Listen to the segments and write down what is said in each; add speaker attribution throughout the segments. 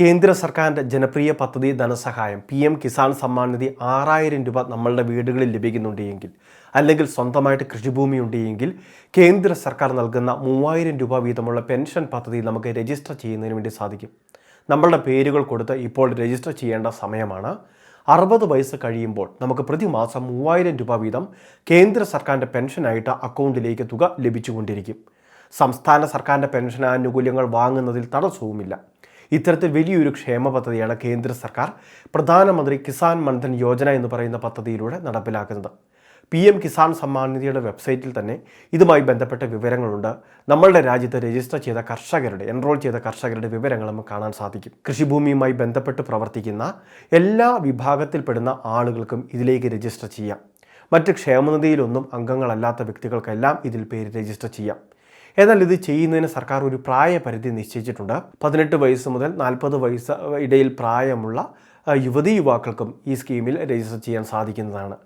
Speaker 1: കേന്ദ്ര സർക്കാരിൻ്റെ ജനപ്രിയ പദ്ധതി ധനസഹായം PM കിസാൻ സമ്മാൻ നിധി 6000 രൂപ നമ്മളുടെ വീടുകളിൽ ലഭിക്കുന്നുണ്ട് എങ്കിൽ, അല്ലെങ്കിൽ സ്വന്തമായിട്ട് കൃഷിഭൂമി ഉണ്ടെങ്കിൽ കേന്ദ്ര സർക്കാർ നൽകുന്ന 3000 രൂപ വീതമുള്ള പെൻഷൻ പദ്ധതി നമുക്ക് രജിസ്റ്റർ ചെയ്യുന്നതിന് വേണ്ടി സാധിക്കും. നമ്മളുടെ പേരുകൾ കൊടുത്ത് ഇപ്പോൾ രജിസ്റ്റർ ചെയ്യേണ്ട സമയമാണ്. 60 വയസ്സ് കഴിയുമ്പോൾ നമുക്ക് പ്രതിമാസം 3000 രൂപ വീതം കേന്ദ്ര സർക്കാരിൻ്റെ പെൻഷനായിട്ട് അക്കൗണ്ടിലേക്ക് തുക ലഭിച്ചുകൊണ്ടിരിക്കും. സംസ്ഥാന സർക്കാരിൻ്റെ പെൻഷൻ ആനുകൂല്യങ്ങൾ വാങ്ങുന്നതിൽ തടസ്സവുമില്ല. ഇത്തരത്തിൽ വലിയൊരു ക്ഷേമ പദ്ധതിയാണ് കേന്ദ്ര സർക്കാർ പ്രധാനമന്ത്രി കിസാൻ മൻധൻ യോജന എന്ന് പറയുന്ന പദ്ധതിയിലൂടെ നടപ്പിലാക്കുന്നത്. PM കിസാൻ സമ്മാൻ നിധിയുടെ വെബ്സൈറ്റിൽ തന്നെ ഇതുമായി ബന്ധപ്പെട്ട വിവരങ്ങളുണ്ട്. നമ്മളുടെ രാജ്യത്ത് രജിസ്റ്റർ ചെയ്ത എൻറോൾ ചെയ്ത കർഷകരുടെ വിവരങ്ങൾ നമുക്ക് കാണാൻ സാധിക്കും. കൃഷിഭൂമിയുമായി ബന്ധപ്പെട്ട് പ്രവർത്തിക്കുന്ന എല്ലാ വിഭാഗത്തിൽപ്പെടുന്ന ആളുകൾക്കും ഇതിലേക്ക് രജിസ്റ്റർ ചെയ്യാം. മറ്റ് ക്ഷേമനിധിയിലൊന്നും അംഗങ്ങളല്ലാത്ത വ്യക്തികൾക്കെല്ലാം ഇതിൽ പേര് രജിസ്റ്റർ ചെയ്യാം. എന്നാൽ ഇത് ചെയ്യുന്നതിന് സർക്കാർ ഒരു പ്രായപരിധി നിശ്ചയിച്ചിട്ടുണ്ട്. 18 വയസ്സ് മുതൽ 40 വയസ്സ് ഇടയിൽ പ്രായമുള്ള യുവതീ യുവാക്കൾക്കും ഈ സ്കീമിൽ രജിസ്റ്റർ ചെയ്യാൻ സാധിക്കുന്നതാണ്.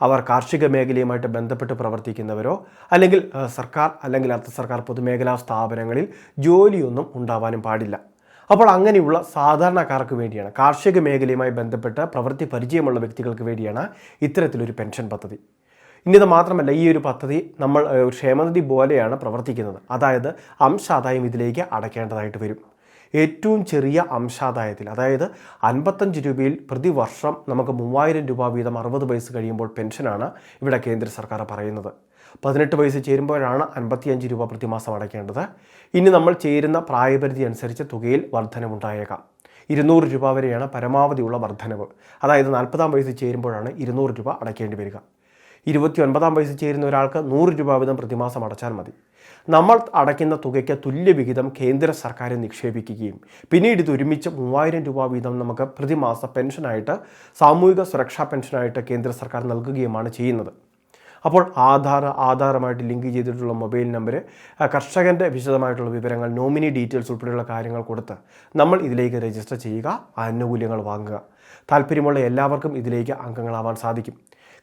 Speaker 1: അവർ കാർഷിക മേഖലയുമായിട്ട് ബന്ധപ്പെട്ട് പ്രവർത്തിക്കുന്നവരോ അല്ലെങ്കിൽ സർക്കാർ അല്ലെങ്കിൽ അർദ്ധ സർക്കാർ പൊതുമേഖലാ സ്ഥാപനങ്ങളിൽ ജോലിയൊന്നും ഉണ്ടാവാനും പാടില്ല. അപ്പോൾ അങ്ങനെയുള്ള സാധാരണക്കാർക്ക് വേണ്ടിയാണ്, കാർഷിക മേഖലയുമായി ബന്ധപ്പെട്ട് പ്രവൃത്തി പരിചയമുള്ള വ്യക്തികൾക്ക് വേണ്ടിയാണ് ഇത്തരത്തിലൊരു പെൻഷൻ പദ്ധതി. ഇന്നത് മാത്രമല്ല, ഈ ഒരു പദ്ധതി നമ്മൾ ക്ഷേമനിധി പോലെയാണ് പ്രവർത്തിക്കുന്നത്. അതായത് അംശാദായം ഇതിലേക്ക് അടയ്ക്കേണ്ടതായിട്ട് വരും. ഏറ്റവും ചെറിയ അംശാദായത്തിൽ, അതായത് 55 രൂപയിൽ പ്രതിവർഷം നമുക്ക് 3000 രൂപ വീതം 60 വയസ്സ് കഴിയുമ്പോൾ പെൻഷനാണ് ഇവിടെ കേന്ദ്ര സർക്കാർ പറയുന്നത്. 18 വയസ്സ് ചേരുമ്പോഴാണ് 55 രൂപ പ്രതിമാസം അടയ്ക്കേണ്ടത്. ഇനി നമ്മൾ ചേരുന്ന പ്രായപരിധി അനുസരിച്ച് തുകയിൽ വർധനവുണ്ടായേക്കാം. 200 രൂപ വരെയാണ് പരമാവധിയുള്ള വർധനവ്. അതായത് 40-ാം വയസ്സ് ചേരുമ്പോഴാണ് 200 രൂപ അടയ്ക്കേണ്ടി വരിക. 29-ാം വയസ്സ് ചേരുന്ന ഒരാൾക്ക് 100 രൂപ വീതം പ്രതിമാസം അടച്ചാൽ മതി. നമ്മൾ അടയ്ക്കുന്ന തുകയ്ക്ക് തുല്യവിഹിതം കേന്ദ്ര സർക്കാർ നിക്ഷേപിക്കുകയും പിന്നീട് ഇത് ഒരുമിച്ച് 3000 രൂപ വീതം നമുക്ക് പ്രതിമാസ പെൻഷനായിട്ട്, സാമൂഹിക സുരക്ഷാ പെൻഷനായിട്ട് കേന്ദ്ര സർക്കാർ നൽകുകയുമാണ് ചെയ്യുന്നത്. അപ്പോൾ ആധാറുമായിട്ട് ലിങ്ക് ചെയ്തിട്ടുള്ള മൊബൈൽ നമ്പർ, കർഷകൻ്റെ വിശദമായിട്ടുള്ള വിവരങ്ങൾ, നോമിനി ഡീറ്റെയിൽസ് ഉൾപ്പെടെയുള്ള കാര്യങ്ങൾ കൊടുത്ത് നമ്മൾ ഇതിലേക്ക് രജിസ്റ്റർ ചെയ്യുക, ആനുകൂല്യങ്ങൾ വാങ്ങുക. താല്പര്യമുള്ള എല്ലാവർക്കും ഇതിലേക്ക് അംഗങ്ങളാവാൻ സാധിക്കും.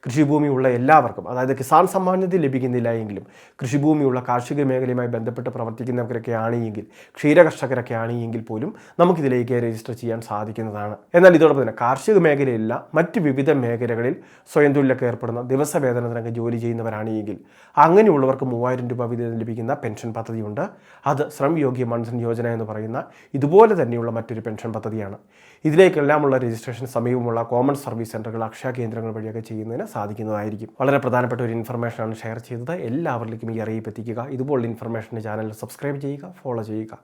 Speaker 1: കൃഷിഭൂമിയുള്ള എല്ലാവർക്കും, അതായത് കിസാൻ സമ്മാൻ നിധി ലഭിക്കുന്നില്ല എങ്കിലും കൃഷിഭൂമിയുള്ള കാർഷിക മേഖലയുമായി ബന്ധപ്പെട്ട് പ്രവർത്തിക്കുന്നവരൊക്കെ ആണെങ്കിൽ, ക്ഷീരകർഷകരൊക്കെ ആണെങ്കിൽ പോലും നമുക്കിതിലേക്ക് രജിസ്റ്റർ ചെയ്യാൻ സാധിക്കുന്നതാണ്. എന്നാൽ ഇതോടൊപ്പം തന്നെ കാർഷിക മേഖലയില്ല, മറ്റ് വിവിധ മേഖലകളിൽ സ്വയം തൊഴിലൊക്കെ ഏർപ്പെടുന്ന, ദിവസവേതനത്തിനൊക്കെ ജോലി ചെയ്യുന്നവരാണെങ്കിൽ അങ്ങനെയുള്ളവർക്ക് 3000 രൂപ വീതം ലഭിക്കുന്ന പെൻഷൻ പദ്ധതിയുണ്ട്. അത് ശ്രം യോഗ്യ മൻധൻ യോജന എന്ന് പറയുന്ന ഇതുപോലെ തന്നെയുള്ള മറ്റൊരു പെൻഷൻ പദ്ധതിയാണ്. ഇതിലേക്കെല്ലാമുള്ള രജിസ്ട്രേഷൻ സമീപമുള്ള കോമൺ സർവീസ് സെൻ്ററുകൾ, അക്ഷയ കേന്ദ്രങ്ങൾ വഴിയൊക്കെ ചെയ്യുന്നതിന് സാധിക്കുന്നതായിരിക്കും. വളരെ പ്രധാനപ്പെട്ട ഒരു ഇൻഫർമേഷനാണ് ഷെയർ ചെയ്തത്. എല്ലാവരിലേക്കും ഈ അറിയിപ്പ് എത്തിക്കുക. ഇതുപോലുള്ള ഇൻഫർമേഷൻ്റെ ചാനൽ സബ്സ്ക്രൈബ് ചെയ്യുക, ഫോളോ ചെയ്യുക.